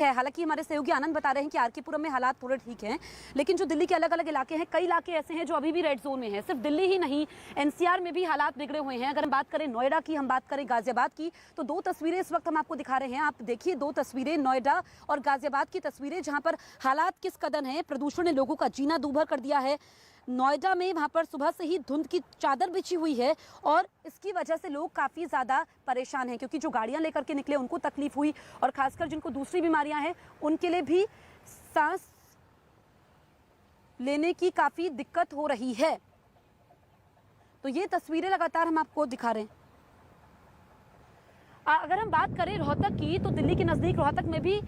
है। हालांकि हमारे सहयोगी आनंद बता रहे हैं कि आरकेपुरम में हालात थोड़े ठीक हैं, लेकिन जो दिल्ली के अलग अलग इलाके हैं, कई इलाके ऐसे हैं जो अभी भी रेड जोन में हैं। सिर्फ दिल्ली ही नहीं, एनसीआर में भी हालात बिगड़े हुए हैं। अगर हम बात करें नोएडा की, हम बात करें गाजियाबाद की, तो दो तस्वीरें इस वक्त हम आपको दिखा रहे हैं। आप देखिए, दो तस्वीरें नोएडा और गाजियाबाद की तस्वीरें, जहां पर हालात किस कदर हैं। प्रदूषण ने लोगों का जीना दूभर कर दिया है। नोएडा में वहां पर सुबह से ही धुंध की चादर बिछी हुई है और इसकी वजह से लोग काफ़ी ज़्यादा परेशान हैं, क्योंकि जो गाड़ियां लेकर के निकले उनको तकलीफ हुई, और खासकर जिनको दूसरी बीमारियां हैं उनके लिए भी सांस लेने की काफ़ी दिक्कत हो रही है। तो ये तस्वीरें लगातार हम आपको दिखा रहे हैं। अगर हम बात करें रोहतक की, तो दिल्ली के नज़दीक रोहतक में भी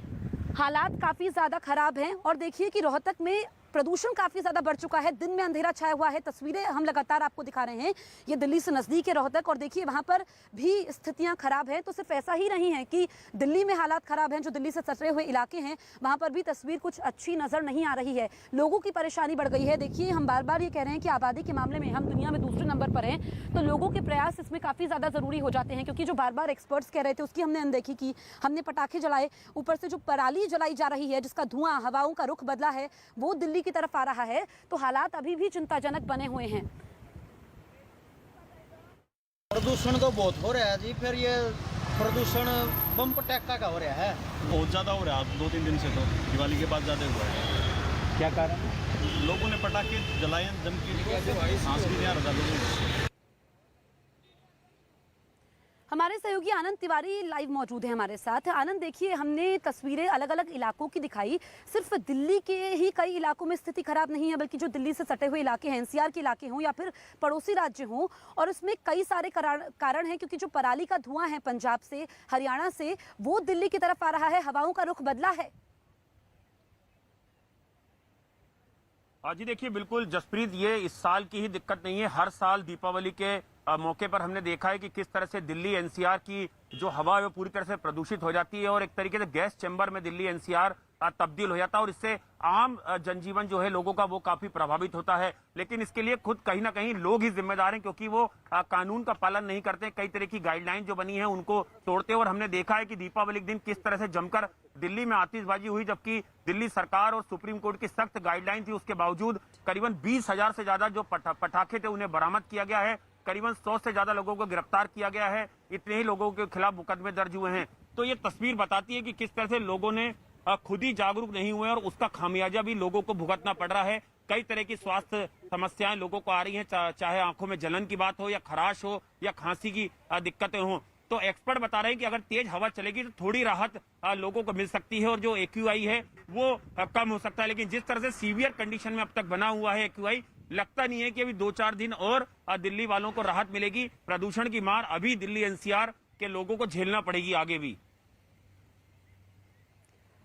हालात काफ़ी ज़्यादा खराब हैं। और देखिए कि रोहतक में प्रदूषण काफ़ी ज़्यादा बढ़ चुका है, दिन में अंधेरा छाया हुआ है। तस्वीरें हम लगातार आपको दिखा रहे हैं। ये दिल्ली से नज़दीक है रोहतक, और देखिए वहाँ पर भी स्थितियाँ खराब हैं। तो सिर्फ ऐसा ही नहीं है कि दिल्ली में हालात खराब हैं, जो दिल्ली से सटे हुए इलाके हैं वहाँ पर भी तस्वीर कुछ अच्छी नज़र नहीं आ रही है। लोगों की परेशानी बढ़ गई है। देखिए, हम बार बार ये कह रहे हैं कि आबादी के मामले में हम दुनिया में दूसरे नंबर पर हैं, तो लोगों के प्रयास इसमें काफ़ी ज़्यादा ज़रूरी हो जाते हैं, क्योंकि जो बार बार एक्सपर्ट्स कह रहे थे उसकी हमने अनदेखी की। हमने पटाखे जलाए, ऊपर से जो पराली जलाई जा रही है, जिसका धुआं हवाओं का रुख बदला है, वो दिल्ली की तरफ आ रहा है। तो हालात अभी भी चिंताजनक बने हुए हैं। प्रदूषण तो बहुत हो रहा है जी। फिर ये प्रदूषण बम पटाखा का हो रहा है, बहुत ज़्यादा हो रहा है। 2-3 दिन से तो दिवाली के बाद ज़्यादा हुआ है। क्या कारण? लोगों ने पटाखे जलाए, जम के सांस भी नहीं आ रहा लोगों को। हमारे सहयोगी आनंद तिवारी लाइव मौजूद है हमारे साथ। आनंद, देखिए, हमने तस्वीरें अलग अलग इलाकों की दिखाई। सिर्फ दिल्ली के ही कई इलाकों में स्थिति खराब नहीं है, बल्कि जो दिल्ली से सटे हुए इलाके हैं, एनसीआर के इलाके हों या फिर पड़ोसी राज्य हों, और इसमें कई सारे कारण हैं। क्योंकि जो पराली का धुआं है पंजाब से, हरियाणा से, वो दिल्ली की तरफ आ रहा है। हवाओं का रुख बदला है। जी देखिए, बिल्कुल जसप्रीत, ये इस साल की ही दिक्कत नहीं है। हर साल दीपावली के मौके पर हमने देखा है कि किस तरह से दिल्ली एनसीआर की जो हवा है वो पूरी तरह से प्रदूषित हो जाती है, और एक तरीके से गैस चैम्बर में दिल्ली एनसीआर तब्दील हो जाता है, और इससे आम जनजीवन जो है लोगों का वो काफी प्रभावित होता है। लेकिन इसके लिए खुद कहीं ना कहीं लोग ही जिम्मेदार हैं, क्योंकि वो कानून का पालन नहीं करते। कई तरह की गाइडलाइन जो बनी है उनको तोड़ते हैं। और हमने देखा है कि दीपावली के दिन किस तरह से जमकर दिल्ली में आतिशबाजी हुई, जबकि दिल्ली सरकार और सुप्रीम कोर्ट की सख्त गाइडलाइन थी, उसके बावजूद करीबन 20,000 से ज्यादा जो पटाखे थे उन्हें बरामद किया गया है। करीबन 100 से ज्यादा लोगों को गिरफ्तार किया गया है। इतने ही लोगों के खिलाफ मुकदमे दर्ज हुए हैं। तो ये तस्वीर बताती है कि किस तरह से लोगों ने खुद ही जागरूक नहीं हुए, और उसका खामियाजा भी लोगों को भुगतना पड़ रहा है। कई तरह की स्वास्थ्य समस्याएं लोगों को आ रही हैं, चाहे आंखों में जलन की बात हो, या खराश हो, या खांसी की दिक्कतें हों। तो एक्सपर्ट बता रहे हैं कि अगर तेज हवा चलेगी तो थोड़ी राहत लोगों को मिल सकती है, और जो एक्यूआई है वो कम हो सकता है। लेकिन जिस तरह से सीवियर कंडीशन में अब तक बना हुआ है एक्यूआई, लगता नहीं है कि अभी 2-4 दिन और दिल्ली वालों को राहत मिलेगी। प्रदूषण की मार अभी दिल्ली एनसीआर के लोगों को झेलना पड़ेगी आगे भी।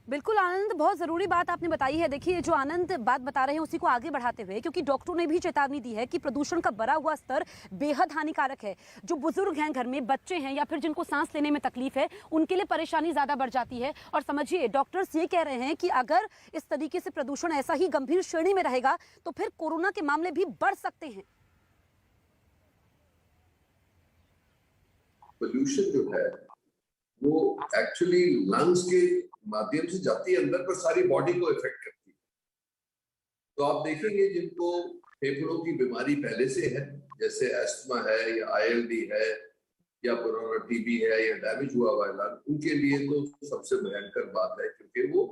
बिल्कुल आनंद, बहुत ज़रूरी बात आपने बताई है। देखिए, जो आनंद बात बता रहे हैं उसी को आगे बढ़ाते हुए, क्योंकि डॉक्टरों ने भी चेतावनी दी है कि प्रदूषण का बढ़ा हुआ स्तर बेहद हानिकारक है। जो बुजुर्ग हैं, घर में बच्चे हैं, या फिर जिनको सांस लेने में तकलीफ है, उनके लिए परेशानी ज़्यादा बढ़ जाती है। और समझिए, डॉक्टर्स ये कह रहे हैं कि अगर इस तरीके से प्रदूषण ऐसा ही गंभीर श्रेणी में रहेगा तो फिर कोरोना के मामले भी बढ़ सकते हैं। पोल्यूशन जो है वो एक्चुअली लंग्स के माध्यम से जाती है अंदर, पर सारी बॉडी को इफेक्ट करती है। तो आप देखेंगे जिनको फेफड़ों की बीमारी पहले से है, जैसे अस्थमा है या आईएलडी है या पुराना टीबी है या डैमेज हुआ हुआ लंग, उनके लिए तो सबसे भयंकर बात है, क्योंकि वो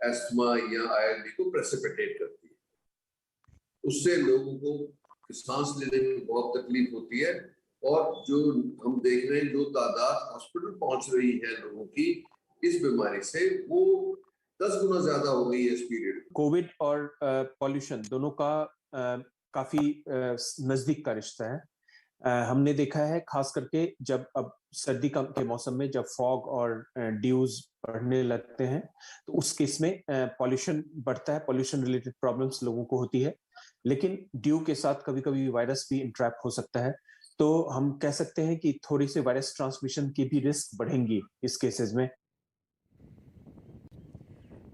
अस्थमा या आईएलडी को प्रेसिपिटेट करती है। उससे लोगों को सांस लेने में बहुत तकलीफ होती है। और जो हम देख रहे हैं, जो तादाद हॉस्पिटल पहुंच रही है लोगों की इस बीमारी से, वो 10 गुना ज्यादा हो गई है इस पीरियड। कोविड और पॉल्यूशन दोनों का काफी नजदीक का रिश्ता है। हमने देखा है, खास करके जब अब सर्दी के मौसम में जब फॉग और ड्यूज बढ़ने लगते हैं, तो उस केस में पॉल्यूशन बढ़ता है। पॉल्यूशन रिलेटेड प्रॉब्लम्स लोगों को होती है, लेकिन ड्यू के साथ कभी कभी वायरस भी इंट्रैप हो सकता है। तो हम कह सकते हैं कि थोड़ी सी वायरस ट्रांसमिशन की भी रिस्क बढ़ेंगी इस केसेस में।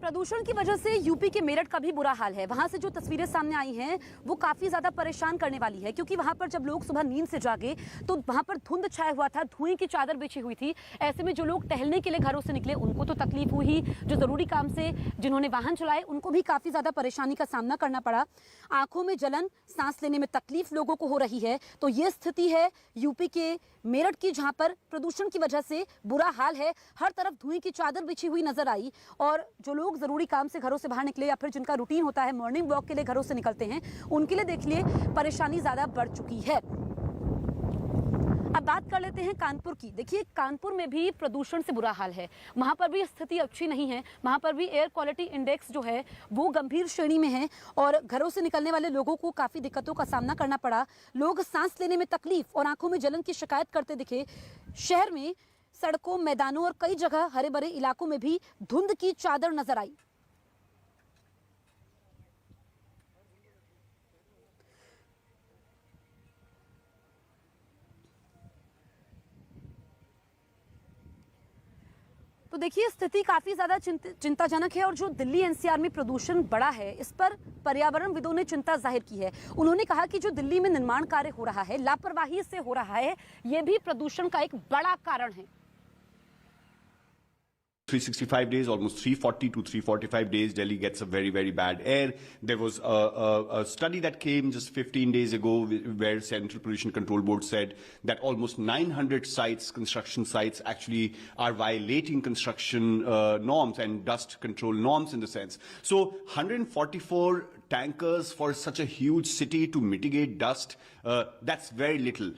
प्रदूषण की वजह से यूपी के मेरठ का भी बुरा हाल है। वहां से जो तस्वीरें सामने आई हैं वो काफी ज्यादा परेशान करने वाली है, क्योंकि वहां पर जब लोग सुबह नींद से जागे तो वहां पर धुंध छाया हुआ था, धुएं की चादर बिछी हुई थी। ऐसे में जो लोग टहलने के लिए घरों से निकले उनको तो तकलीफ हुई, जो जरूरी काम से जिन्होंने वाहन चलाए उनको भी काफी ज्यादा परेशानी का सामना करना पड़ा। आंखों में जलन, सांस लेने में तकलीफ लोगों को हो रही है। तो ये स्थिति है यूपी के मेरठ की, जहां पर प्रदूषण की वजह से बुरा हाल है। हर तरफ धुएं की चादर बिछी हुई नजर आई और जो लोग जरूरी काम से घरों से बाहर निकले या फिर जिनका रूटीन होता है मॉर्निंग वॉक के लिए घरों से निकलते हैं, उनके लिए देख लिए परेशानी ज्यादा बढ़ चुकी है। अब बात कर लेते हैं कानपुर की। देखिए कानपुर में भी प्रदूषण से बुरा हाल है, वहां पर भी स्थिति अच्छी नहीं है। वहां पर भी एयर क्वालिटी इंडेक्स जो है वो गंभीर श्रेणी में है और घरों से निकलने वाले लोगों को काफी दिक्कतों का सामना करना पड़ा। लोग सांस लेने में तकलीफ और आंखों में जलन की शिकायत करते दिखे। शहर में सड़कों, मैदानों और कई जगह हरे भरे इलाकों में भी धुंध की चादर नजर आई। तो देखिए स्थिति काफी ज्यादा चिंताजनक है और जो दिल्ली एनसीआर में प्रदूषण बढ़ा है इस पर पर्यावरणविदों ने चिंता जाहिर की है। उन्होंने कहा कि जो दिल्ली में निर्माण कार्य हो रहा है, लापरवाही से हो रहा है, ये भी प्रदूषण का एक बड़ा कारण है। 365 days, almost 340 to 345 days, Delhi gets a very, very bad air. There was a study that came just 15 days ago where Central Pollution Control Board said that almost 900 sites, construction sites, actually are violating construction norms and dust control norms in the sense. So 144 tankers for such a huge city to mitigate dust, that's very little.